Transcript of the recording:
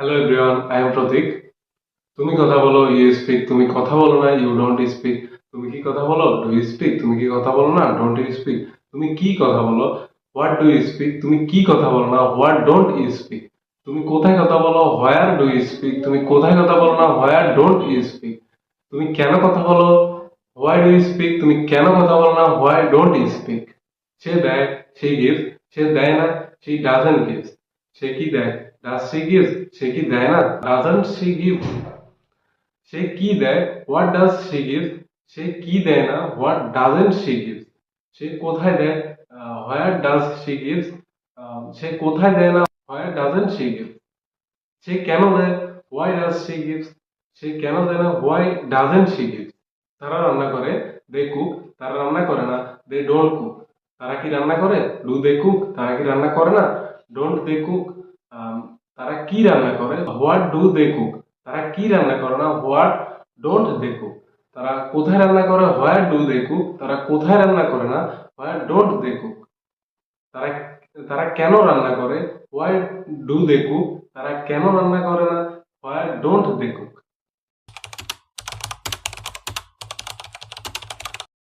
Hello everyone, I am প্রতীক। তুমি কথা বলো, ইউ স্পিক। তুমি কথা বলো না, ইউ ডোন্ট স্পিক। তুমি কি কথা বলো, ডু ইউ স্পিক। তুমি কি কথা বলো না, ডোন্ট ইউ স্পিক। তুমি কি কথা বলো, হোয়াট ডু ইউ স্পিক। তুমি কি কথা বলো না, হোয়াট ডোন্ট ইউ স্পিক। তুমি কোথায় কথা বলো, হোয়ার ডু ইউ স্পিক। তুমি কোথায় কথা বলো না, হোয়ার ডোন্ট ইউ স্পিক। তুমি কেন কথা বলো, হোয়াই ডু ইউ স্পিক। তুমি কেন কথা বলো না, হোয়াই ডোন্ট ইউ স্পিক। সে দেয়, সে গিভস। সে দেয় না, সে ডাজন্ট গিভস। সে কি দেয়, ডাজ সি গিভস। সে কি দেয় না, ডাজন্ট সি গিভ। সে কি দেয়, হোয়াট ডাজ সি গিভ। সে কি দেয় না, হোয়াট ডাজন্ট সি গিভ। সে কোথায় দেয়, হোয়ার ডাজ সি গিভস। সে কোথায় দেয় না, হোয়ার ডাজন্ট সি গিভ। সে কেন দেয়, হোয়াই ডাজ সি গিভস। সে কেন দেয় না, হোয়াই ডাজন্ট সি গিভস। তারা রান্না করে, দে কুক। তারা রান্না করে না, দে ডোন্ট কুক। তারা কি রান্না করে, ডু দে কুক। তারা কি রান্না করে না, ডোন্ট দে কুক। তারা কি রান্না করে, হোয়াট ডু দে কুক। তারা কি রান্না করে না, হোয়াট ডোন্ট দে কুক। তারা কোথায় রান্না করে, হোয়ার ডু দে কুক। তারা কোথায় রান্না করে না, হোয়ার ডোন্ট দে কুক। তারা তারা কেন রান্না করে, হোয়াই ডু দে কুক। তারা কেন রান্না করে না, হোয়াই ডোন্ট দে কুক।